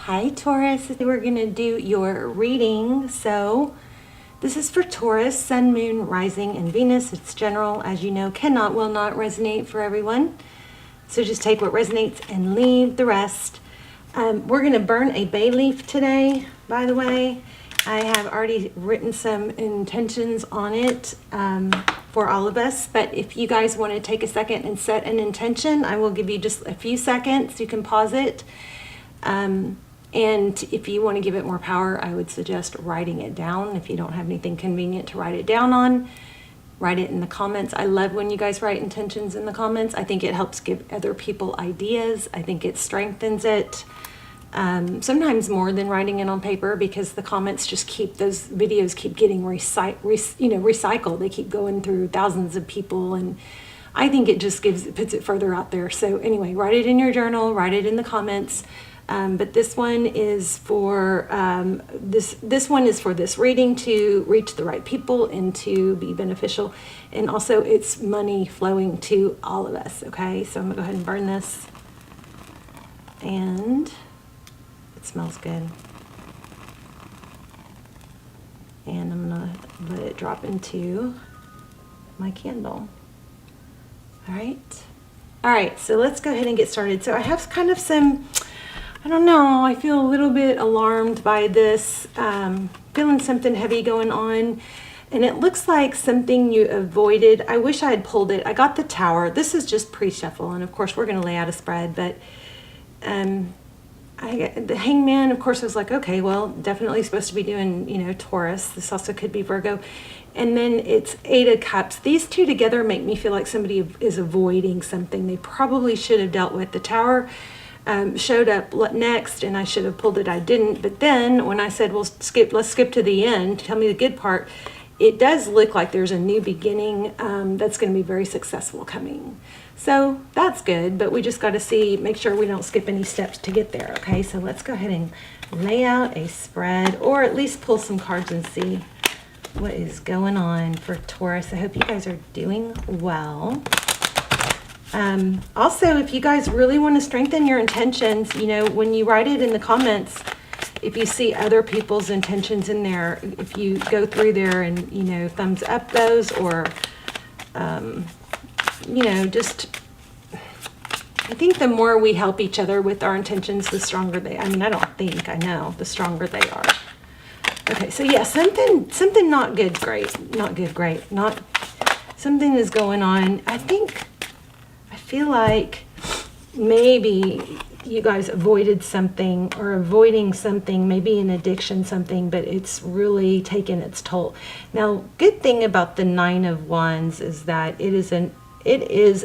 Hi Taurus, we're going to do your reading. So this is for Taurus, Sun, Moon, Rising, and Venus. It's general, as you know, will not resonate for everyone. So just take what resonates and leave the rest. We're going to burn a bay leaf today, by the way. I have already written some intentions on it for all of us. But if you guys want to take a second and set an intention, I will give you just a few seconds. You can pause it. And if you want to give it more power, I would suggest writing it down. If you don't have anything convenient to write it down on, write it in the comments. I love when you guys write intentions in the comments. I think it helps give other people ideas. I think it strengthens it. Sometimes more than writing it on paper, because the comments just keep, those videos keep getting recycled. They keep going through thousands of people, and I think it just puts it further out there. So anyway, write it in your journal, write it in the comments. But this one is for this one is for this reading to reach the right people and to be beneficial, and also it's money flowing to all of us. Okay, so I'm gonna go ahead and burn this, and it smells good, and I'm gonna let it drop into my candle. All right, so let's go ahead and get started. So I have kind of some, I don't know, I feel a little bit alarmed by this, feeling something heavy going on, and it looks like something you avoided. I wish I had pulled it. I got the Tower. This is just pre-shuffle, and of course we're going to lay out a spread, but the Hangman, of course, I was like, okay, well, definitely supposed to be doing, Taurus. This also could be Virgo. And then it's Eight of Cups. These two together make me feel like somebody is avoiding something they probably should have dealt with. The Tower showed up next, and I should have pulled it. I didn't. But then when I said, well, let's skip to the end, tell me the good part, it does look like there's a new beginning that's going to be very successful coming. So that's good, but we just got to make sure we don't skip any steps to get there. Okay, so let's go ahead and lay out a spread, or at least pull some cards and see what is going on for Taurus. I hope you guys are doing well. Also, if you guys really want to strengthen your intentions, when you write it in the comments, if you see other people's intentions in there, if you go through there and, thumbs up those, or, I think the more we help each other with our intentions, the stronger I know, the stronger they are. Okay, so yeah, something not good, great, something is going on. I feel like maybe you guys avoided something, or avoiding something, maybe an addiction, something, but it's really taken its toll. Now, good thing about the Nine of Wands is that it is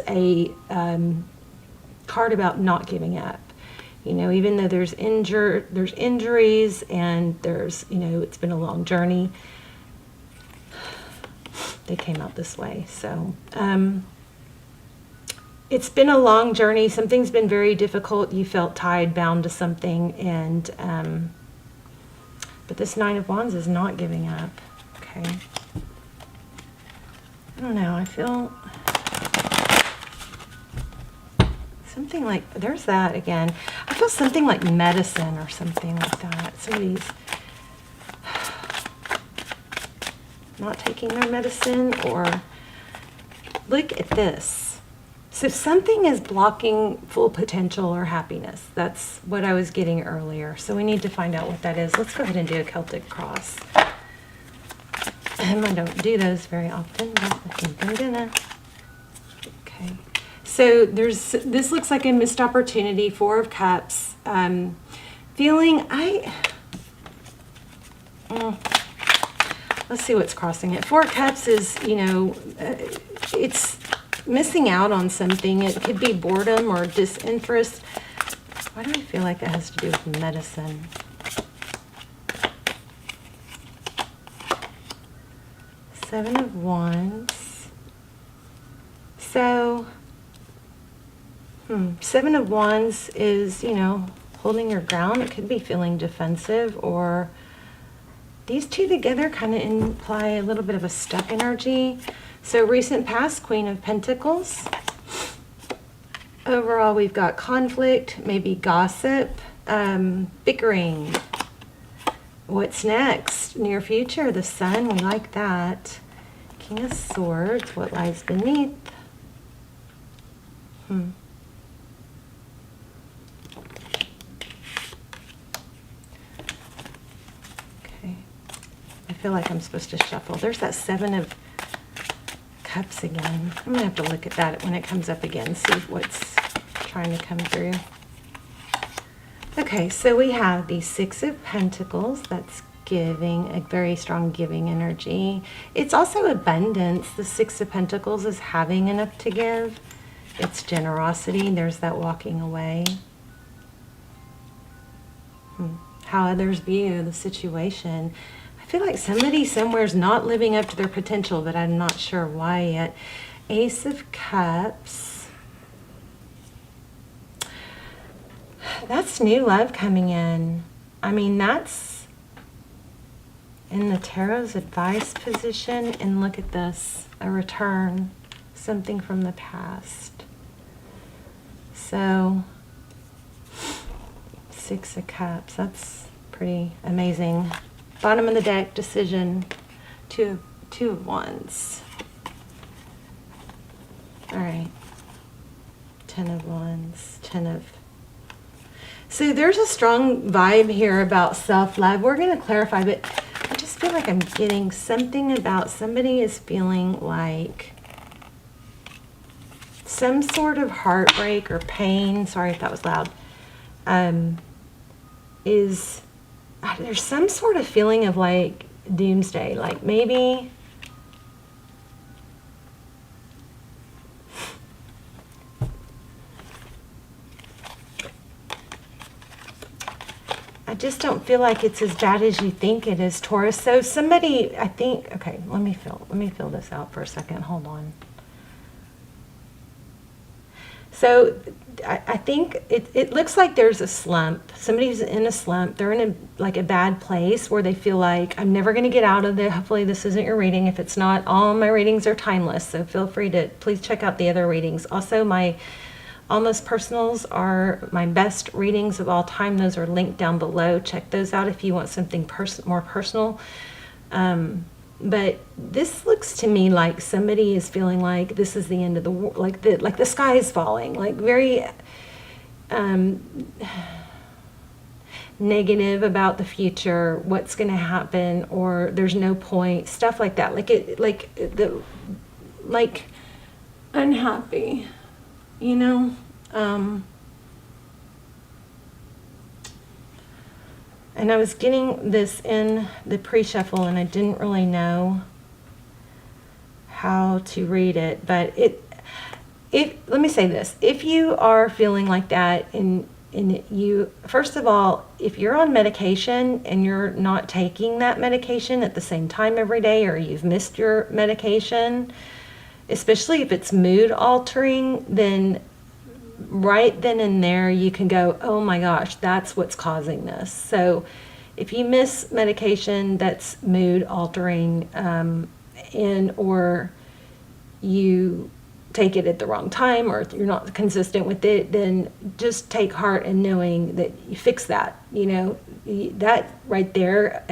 a card about not giving up. Even though there's injuries, and there's, it's been a long journey, they came out this way. So, it's been a long journey. Something's been very difficult. You felt tied, bound to something, and but this Nine of Wands is not giving up. Okay. I don't know. I feel something like, there's that again. I feel something like medicine or something like that. Somebody's not taking their medicine, or look at this. So something is blocking full potential or happiness. That's what I was getting earlier. So we need to find out what that is. Let's go ahead and do a Celtic cross. I don't do those very often, but I think I'm gonna. Okay. So this looks like a missed opportunity. Four of Cups. Let's see what's crossing it. Four of Cups is, it's missing out on something. It could be boredom or disinterest. Why do I feel like that has to do with medicine? Seven of Wands. So, Seven of Wands is, holding your ground. It could be feeling defensive, or these two together kind of imply a little bit of a stuck energy. So recent past, Queen of Pentacles. Overall, we've got conflict, maybe gossip, Bickering. What's next? Near future, the sun, we like that. King of Swords, what lies beneath? Okay. I feel like I'm supposed to shuffle. There's that Seven of Cups again. I'm going to have to look at that when it comes up again, see what's trying to come through. Okay, so we have the Six of Pentacles. That's giving, a very strong giving energy. It's also abundance. The Six of Pentacles is having enough to give. It's generosity. There's that walking away. How others view the situation. I feel like somebody somewhere is not living up to their potential, but I'm not sure why yet. Ace of Cups. That's new love coming in. I mean, that's in the Tarot's advice position. And look at this, a return, something from the past. So, Six of Cups, that's pretty amazing. Bottom of the deck, decision, two of Wands. All right, 10 of Wands, 10 of... So there's a strong vibe here about self-love. We're going to clarify, but I just feel like I'm getting something about somebody is feeling like some sort of heartbreak or pain. Sorry if that was loud. There's some sort of feeling of like doomsday, like maybe I just don't feel like it's as bad as you think it is, Taurus. So somebody, I think, okay, let me fill this out for a second. Hold on. So I think it looks like there's a slump. Somebody's in a slump. They're in a bad place where they feel like, I'm never going to get out of it. Hopefully this isn't your reading. If it's not, all my readings are timeless. So feel free to please check out the other readings. Also, my Almost Personals are my best readings of all time. Those are linked down below. Check those out if you want something more personal. But this looks to me like somebody is feeling like this is the end of the world, like the sky is falling, like very negative about the future, what's going to happen, or there's no point, stuff like that, like unhappy, you know. And I was getting this in the pre-shuffle and I didn't really know how to read it, but let me say this, if you are feeling like that and you, first of all, if you're on medication and you're not taking that medication at the same time every day, or you've missed your medication, especially if it's mood altering, then right then and there you can go, oh my gosh, that's what's causing this. So if you miss medication that's mood altering, or you take it at the wrong time, or you're not consistent with it, then just take heart in knowing that you fix that. You know, that right there.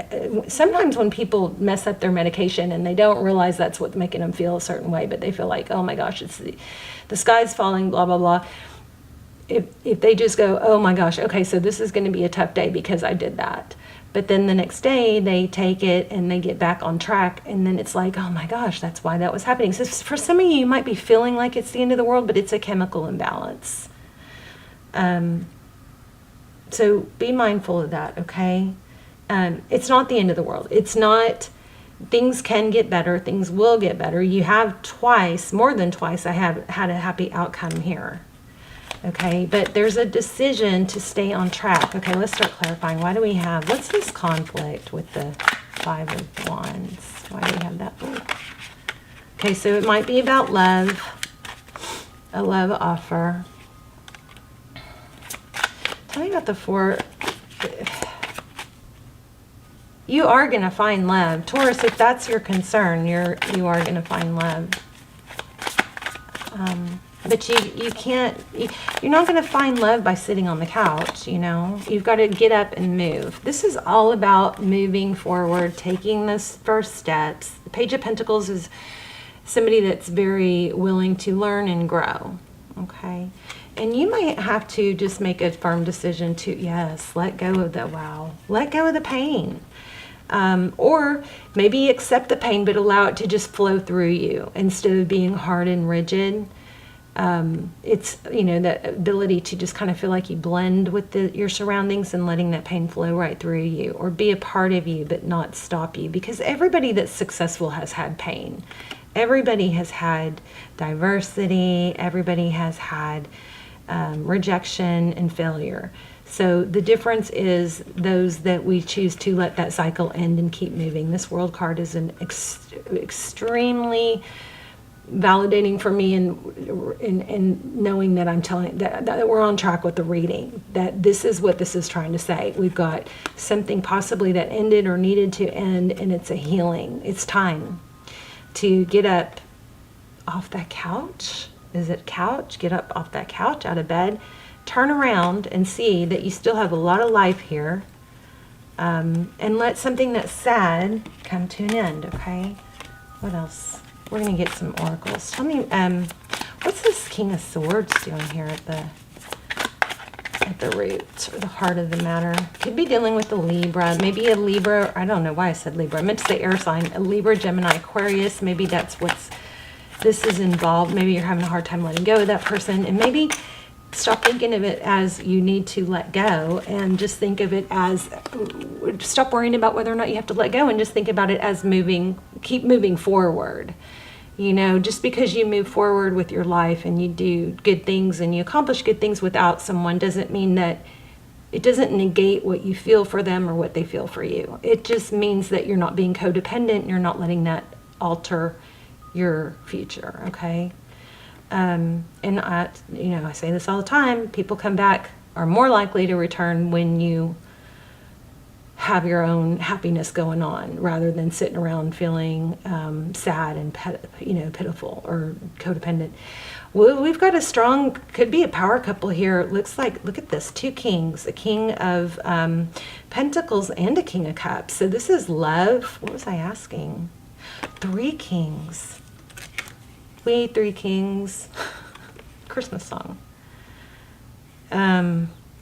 Sometimes when people mess up their medication and they don't realize that's what's making them feel a certain way, but they feel like, oh my gosh, it's the sky's falling, blah blah blah. If they just go, oh my gosh, okay, so this is going to be a tough day because I did that. But then the next day they take it and they get back on track, and then it's like, oh my gosh, that's why that was happening. So for some of you, you might be feeling like it's the end of the world, but it's a chemical imbalance. So be mindful of that, okay? It's not the end of the world. It's not, things can get better, things will get better. You have twice, more than twice, I have had a happy outcome here. Okay, but there's a decision to stay on track. Okay, let's start clarifying. Why do we have, what's this conflict with the Five of Wands? Why do we have that? Ooh. Okay, so it might be about love, a love offer. Tell me about the Four. You are going to find love. Taurus, if that's your concern, you are going to find love. But you can't, you're not going to find love by sitting on the couch, you know. You've got to get up and move. This is all about moving forward, taking those first steps. The Page of Pentacles is somebody that's very willing to learn and grow, okay? And you might have to just make a firm decision to, yes, let go of the let go of the pain. Or maybe accept the pain, but allow it to just flow through you instead of being hard and rigid. It's, you know, that ability to just kind of feel like you blend with your surroundings and letting that pain flow right through you, or be a part of you but not stop you, because everybody that's successful has had pain. Everybody has had diversity. Everybody has had rejection and failure. So the difference is those that we choose to let that cycle end and keep moving. This World card is an extremely validating for me, and knowing that I'm telling that we're on track with the reading, that this is what this is trying to say. We've got something possibly that ended or needed to end, and it's a healing. It's time to get up off that couch. Is it couch? Get up off that couch, out of bed, turn around and see that you still have a lot of life here, and let something that's sad come to an end, okay? What else? We're going to get some oracles. Tell me, what's this King of Swords doing here at the root, or the heart of the matter? Could be dealing with the Libra. Maybe a Libra, I don't know why I said Libra. I meant to say air sign. A Libra, Gemini, Aquarius. Maybe that's this is involved. Maybe you're having a hard time letting go of that person. And maybe stop thinking of it as you need to let go, and just think of it as, stop worrying about whether or not you have to let go, and just think about it as keep moving forward. You know, just because you move forward with your life and you do good things and you accomplish good things without someone doesn't mean that, it doesn't negate what you feel for them or what they feel for you. It just means that you're not being codependent and you're not letting that alter your future, okay? And I say this all the time, people come back, are more likely to return when you have your own happiness going on, rather than sitting around feeling sad and pitiful or codependent. Well, we've got a strong, could be a power couple here. It looks like, look at this, 2 kings, a king of pentacles and a king of cups. So this is love. What was I asking? 3 kings. We 3 kings. Christmas song.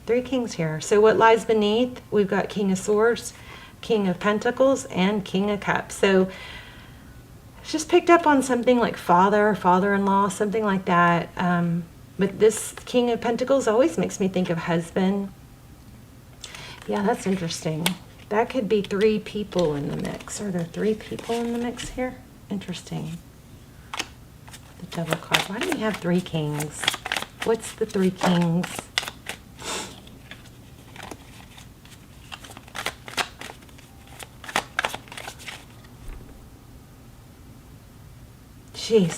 3 kings here. So what lies beneath? We've got King of Swords, King of Pentacles, and King of Cups. So it's just picked up on something like father-in-law, something like that. But this King of Pentacles always makes me think of husband. Yeah, that's interesting. That could be 3 people in the mix. Are there 3 people in the mix here? Interesting. The double card. Why do we have 3 kings? What's the 3 kings? Jeez,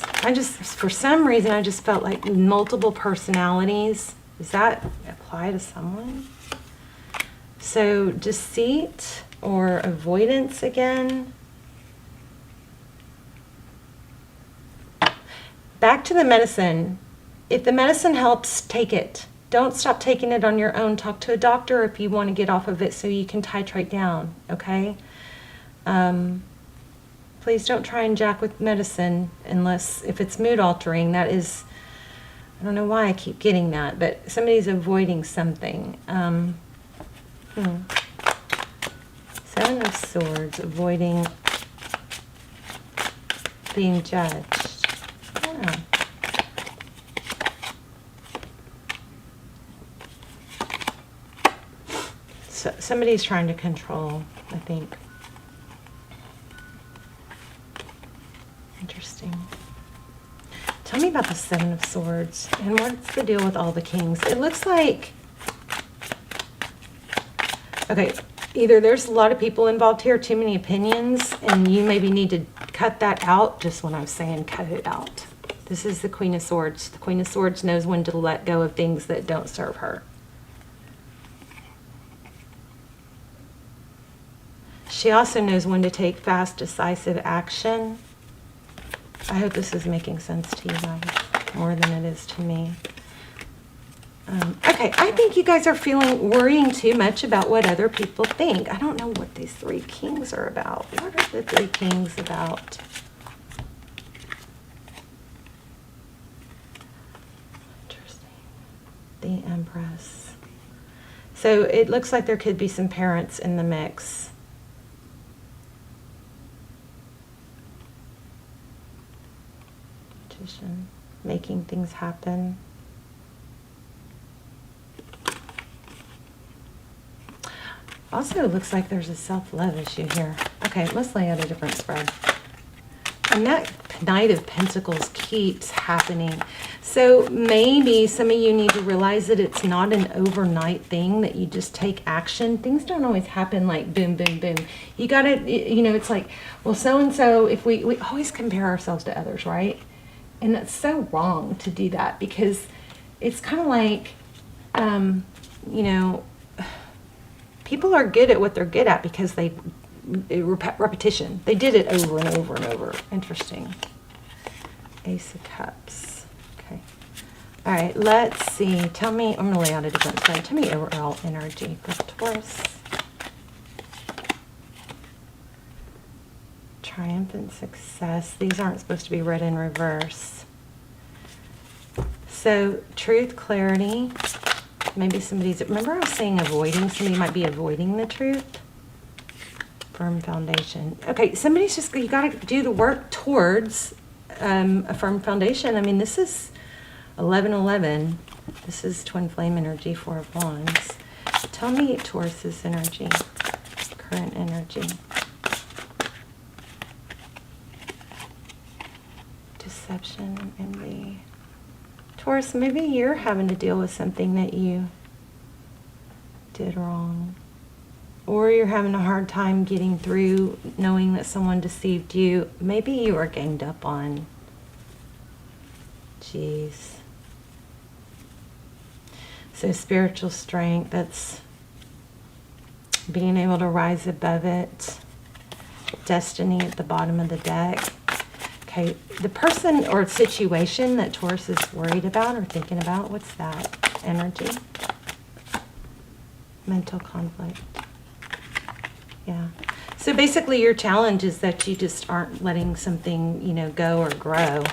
for some reason, I just felt like multiple personalities. Does that apply to someone? So deceit or avoidance again. Back to the medicine. If the medicine helps, take it. Don't stop taking it on your own. Talk to a doctor if you want to get off of it so you can titrate down, okay? Please don't try and jack with medicine unless, if it's mood altering, that is, I don't know why I keep getting that, but somebody's avoiding something. 7 of Swords, avoiding being judged. Yeah. So somebody's trying to control, I think. Interesting. Tell me about the 7 of Swords and what's the deal with all the kings? It looks like, okay, either there's a lot of people involved here, too many opinions, and you maybe need to cut that out. Just when I was saying cut it out. This is the Queen of Swords. The Queen of Swords knows when to let go of things that don't serve her. She also knows when to take fast, decisive action. I hope this is making sense to you guys. more than it is to me. Okay, I think you guys are worrying too much about what other people think. I don't know what these 3 kings are about. What are the 3 kings about? Interesting. The Empress. So it looks like there could be some parents in the mix. Magician. Making things happen. Also, it looks like there's a self-love issue here. Okay, let's lay out a different spread. And that Knight of Pentacles keeps happening. So maybe some of you need to realize that it's not an overnight thing, that you just take action. Things don't always happen like boom, boom, boom. You gotta, you know, it's like, well, so-and-so, if we always compare ourselves to others, right? And that's so wrong to do that, because it's kind of like, you know, people are good at what they're good at because repetition. They did it over and over and over. Interesting. Ace of Cups. Okay. All right, let's see. Tell me, I'm going to lay out a different side. Tell me overall energy for Taurus. Triumphant success. These aren't supposed to be read in reverse. So, truth, clarity. Maybe somebody's, remember I was saying avoiding, somebody might be avoiding the truth. Firm foundation. Okay, somebody's just, you got to do the work towards a firm foundation. I mean, this is 11-11. This is twin flame energy, 4 of Wands. Tell me Taurus's energy, current energy. Deception and envy. Taurus, maybe you're having to deal with something that you did wrong. Or you're having a hard time getting through knowing that someone deceived you. Maybe you were ganged up on. Jeez. So spiritual strength, that's being able to rise above it. Destiny at the bottom of the deck. Okay, the person or situation that Taurus is worried about or thinking about, what's that? Energy. Mental conflict. Yeah. So basically your challenge is that you just aren't letting something, you know, go or grow.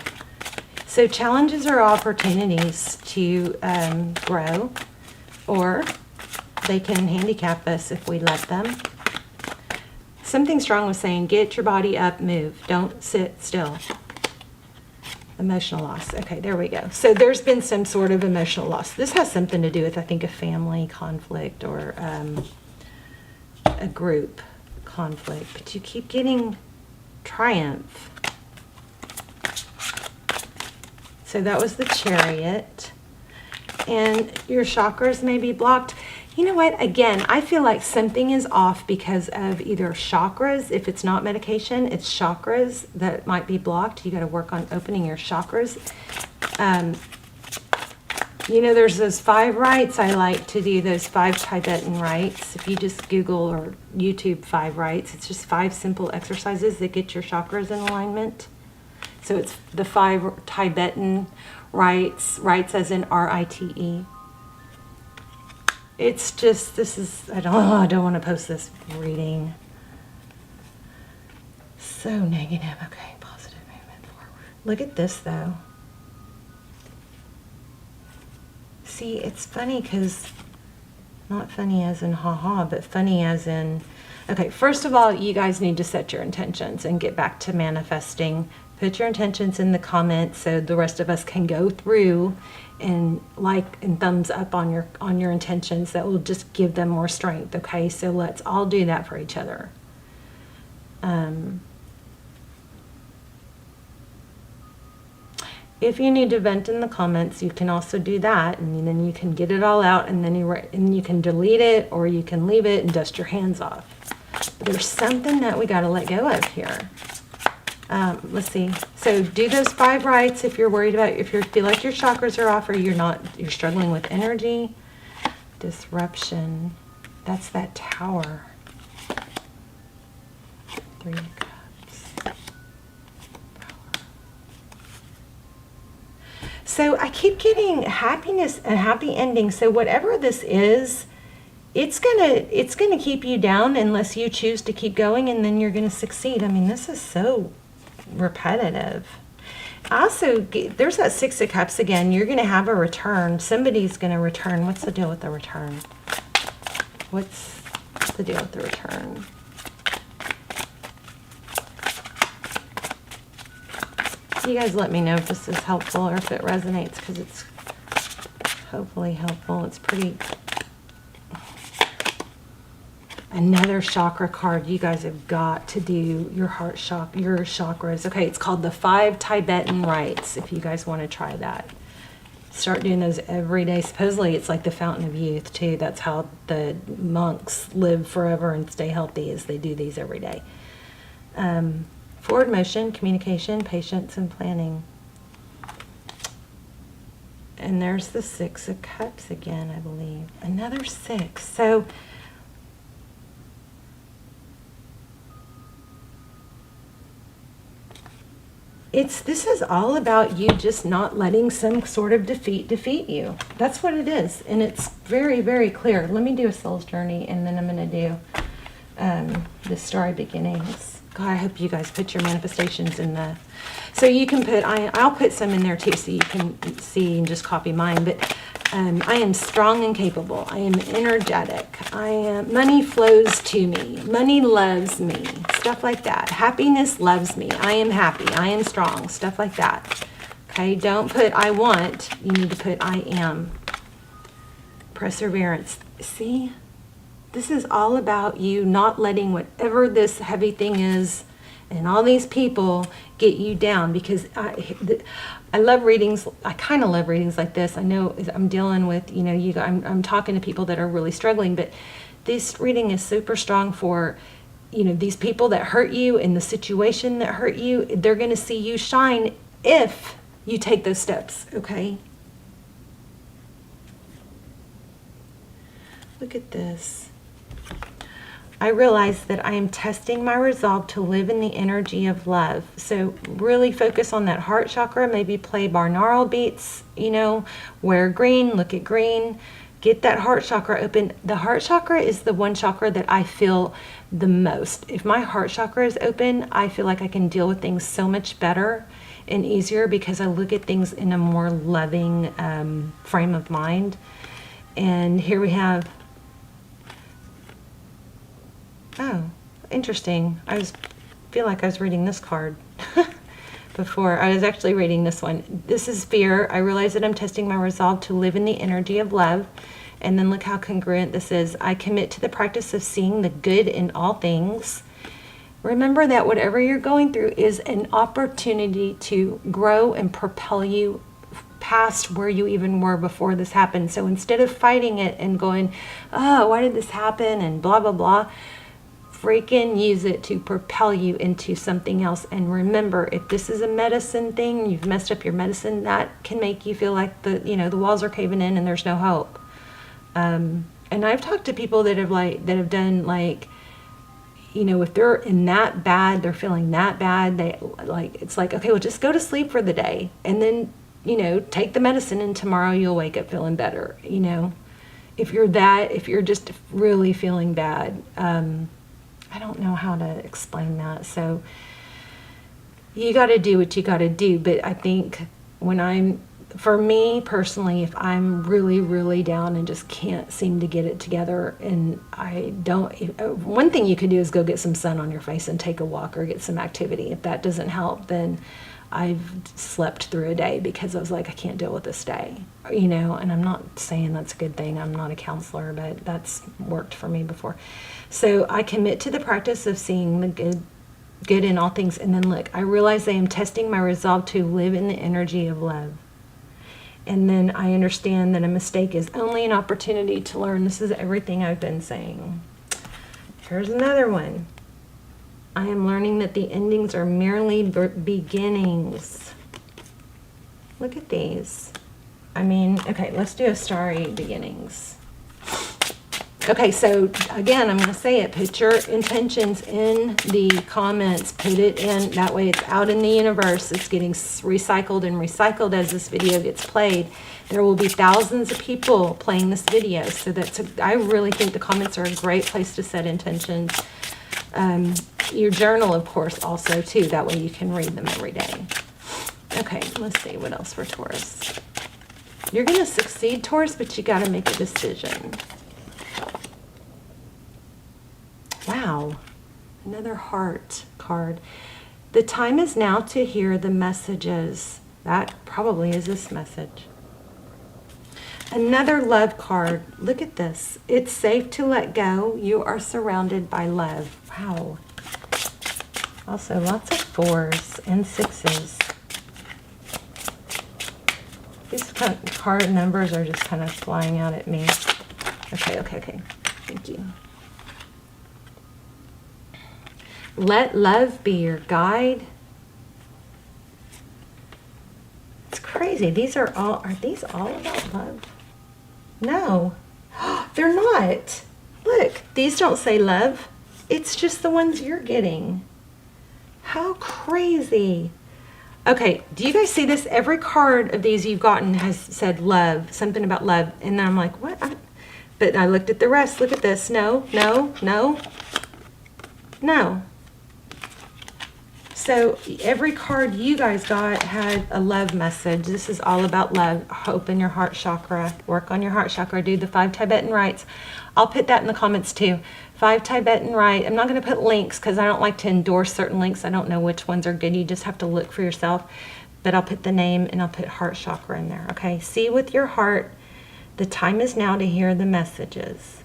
So challenges are opportunities to grow, or they can handicap us if we let them. Something strong was saying, get your body up, move. Don't sit still. Emotional loss. Okay, there we go. So there's been some sort of emotional loss. This has something to do with, I think, a family conflict or a group conflict. But you keep getting triumph. So that was the Chariot. And your chakras may be blocked. You know what? Again, I feel like something is off because of either chakras. If it's not medication, it's chakras that might be blocked. You got to work on opening your chakras. You know, there's those 5 rites. I like to do those 5 Tibetan rites. If you just Google or YouTube 5 rites, it's just 5 simple exercises that get your chakras in alignment. So it's the 5 Tibetan rites as in R-I-T-E. It's just, this is, I don't want to post this reading. So negative. Okay, positive movement forward. Look at this though. See, it's funny because, not funny as in haha, but funny as in, okay, first of all, you guys need to set your intentions and get back to manifesting. Put your intentions in the comments so the rest of us can go through and like and thumbs up on your intentions. That will just give them more strength. Okay, so let's all do that for each other. If you need to vent in the comments, you can also do that, and then you can get it all out, and then you can delete it, or you can leave it and dust your hands off. But there's something that we got to let go of here. Let's see. So do those 5 rites if you're worried about, if you feel like your chakras are off or you're struggling with energy. Disruption. That's that Tower. 3 of Cups. So I keep getting happiness and happy ending. So whatever this is, it's gonna keep you down unless you choose to keep going, and then you're gonna succeed. I mean, this is so repetitive. Also, there's that Six of Cups again. You're gonna have a return. Somebody's gonna return. What's the deal with the return? What's the deal with the return? You guys let me know if this is helpful or if it resonates, because it's hopefully helpful. It's pretty... Another chakra card. You guys have got to do your heart chakra, your chakras. Okay, it's called the 5 Tibetan Rites, if you guys want to try that. Start doing those every day. Supposedly it's like the fountain of youth too. That's how the monks live forever and stay healthy, is they do these every day. Forward motion, communication, patience, and planning. And there's the 6 of Cups again, I believe. Another 6. So this is all about you just not letting some sort of defeat you. That's what it is. And it's very, very clear. Let me do a soul's journey, and then I'm going to do the story beginnings. God, I hope you guys put your manifestations in the... So you can put... I'll put some in there too, so you can see and just copy mine. But I am strong and capable. I am energetic. Money flows to me. Money loves me. Stuff like that. Happiness loves me. I am happy. I am strong. Stuff like that. Okay, don't put I want. You need to put I am. Perseverance. See? This is all about you not letting whatever this heavy thing is and all these people get you down, because I love readings. I kind of love readings like this. I know I'm dealing with, I'm talking to people that are really struggling, but this reading is super strong for, these people that hurt you in the situation that hurt you. They're going to see you shine if you take those steps, okay? Look at this. I realize that I am testing my resolve to live in the energy of love. So really focus on that heart chakra. Maybe play binaural beats, wear green, look at green. Get that heart chakra open. The heart chakra is the one chakra that I feel the most. If my heart chakra is open, I feel like I can deal with things so much better and easier, because I look at things in a more loving frame of mind. And here we have... Oh, interesting. Feel like I was reading this card before. I was actually reading this one. This is fear. I realize that I'm testing my resolve to live in the energy of love. And then look how congruent this is. I commit to the practice of seeing the good in all things. Remember that whatever you're going through is an opportunity to grow and propel you past where you even were before this happened. So instead of fighting it and going, oh, why did this happen, and blah, blah, blah, freaking use it to propel you into something else. And remember, if this is a medicine thing, you've messed up your medicine, that can make you feel like the walls are caving in and there's no hope. And I've talked to people that have done if they're in that bad, they're feeling that bad, it's like, okay, well, just go to sleep for the day, and then take the medicine, and tomorrow you'll wake up feeling better. If you're just really feeling bad. I don't know how to explain that. So you got to do what you got to do. But I think for me personally, if I'm really, really down and just can't seem to get it together, and one thing you could do is go get some sun on your face and take a walk or get some activity. If that doesn't help, then I've slept through a day because I was like, I can't deal with this day, and I'm not saying that's a good thing. I'm not a counselor, but that's worked for me before. So I commit to the practice of seeing the good in all things. And then look, I realize I am testing my resolve to live in the energy of love. And then I understand that a mistake is only an opportunity to learn. This is everything I've been saying. Here's another one. I am learning that the endings are merely beginnings. Look at these. Okay, let's do a starry beginnings. Okay, so again, I'm going to say it. Put your intentions in the comments. Put it in. That way it's out in the universe. It's getting recycled and recycled as this video gets played. There will be thousands of people playing this video. So I really think the comments are a great place to set intentions. Your journal, of course, also, too. That way you can read them every day. Okay, let's see what else for Taurus. You're going to succeed, Taurus, but you got to make a decision. Wow, another heart card. The time is now to hear the messages. That probably is this message. Another love card. Look at this. It's safe to let go. You are surrounded by love. Wow. Also, lots of 4s and 6s. These card numbers are just kind of flying out at me. Okay. Thank you. Let love be your guide. It's crazy. Are these all about love? No, they're not. Look, these don't say love. It's just the ones you're getting. How crazy. Okay, do you guys see this? Every card of these you've gotten has said love, something about love. And then I'm like, what? But I looked at the rest. Look at this. No. So every card you guys got had a love message. This is all about love. Open your heart chakra. Work on your heart chakra. Do the 5 Tibetan rites. I'll put that in the comments too. 5 Tibetan rite. I'm not going to put links because I don't like to endorse certain links. I don't know which ones are good. You just have to look for yourself. But I'll put the name and I'll put heart chakra in there. Okay. See with your heart. The time is now to hear the messages.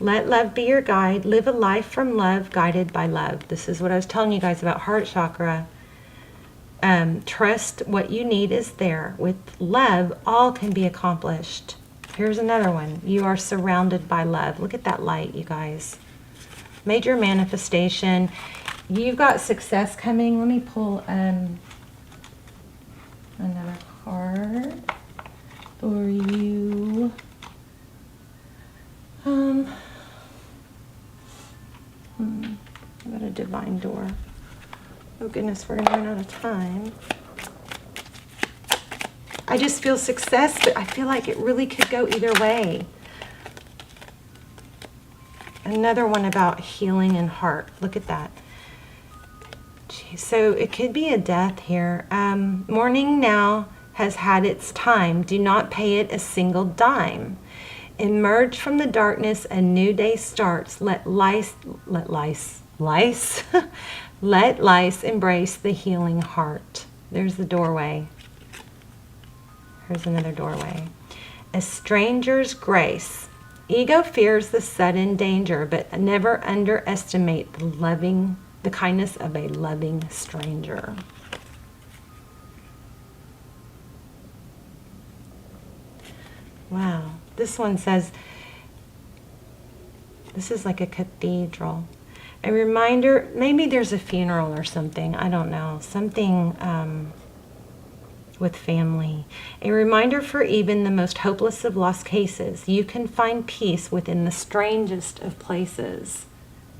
Let love be your guide. Live a life from love, guided by love. This is what I was telling you guys about heart chakra. Trust what you need is there. With love, all can be accomplished. Here's another one. You are surrounded by love. Look at that light, you guys. Major manifestation. You've got success coming. Let me pull another card for you. I got a divine door. Oh goodness, we're gonna run out of time. I just feel success, but I feel like it really could go either way. Another one about healing and heart. Look at that. Jeez, so it could be a death here. Mourning now has had its time. Do not pay it a single dime. Emerge from the darkness, a new day starts. Let lice embrace the healing heart. There's the doorway. Here's another doorway. A stranger's grace. Ego fears the sudden danger, but never underestimate the kindness of a loving stranger. Wow. This one says, this is like a cathedral. A reminder, maybe there's a funeral or something. I don't know. Something with family. A reminder for even the most hopeless of lost cases. You can find peace within the strangest of places.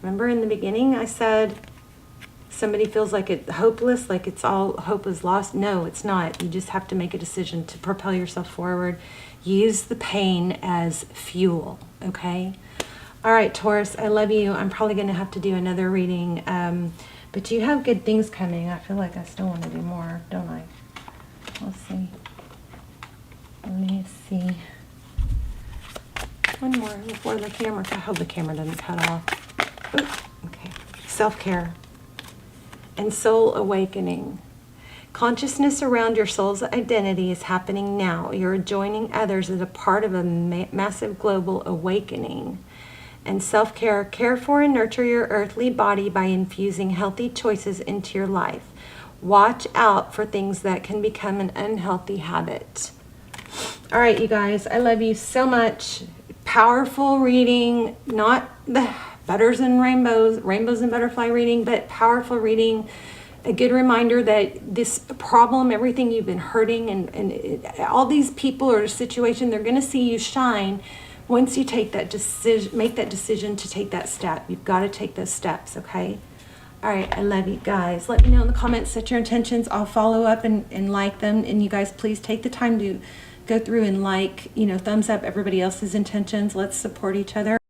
Remember in the beginning I said somebody feels like it's hopeless, like it's all hope is lost. No, it's not. You just have to make a decision to propel yourself forward. Use the pain as fuel, okay? All right, Taurus, I love you. I'm probably going to have to do another reading, but you have good things coming. I feel like I still want to do more, don't I? Let's see. Let me see. One more before the camera. I hope the camera doesn't cut off. Ooh, okay. Self-care and soul awakening. Consciousness around your soul's identity is happening now. You're joining others as a part of a massive global awakening. And self-care, care for and nurture your earthly body by infusing healthy choices into your life. Watch out for things that can become an unhealthy habit. All right, you guys, I love you so much. Powerful reading, not the butters and rainbows and butterfly reading, but powerful reading. A good reminder that this problem, everything you've been hurting and all these people or situation, they're going to see you shine once you take that decision, make that decision to take that step, you've got to take those steps, okay? All right, I love you guys. Let me know in the comments, set your intentions. I'll follow up and like them. And you guys, please take the time to go through and like, you know, thumbs up everybody else's intentions. Let's support each other.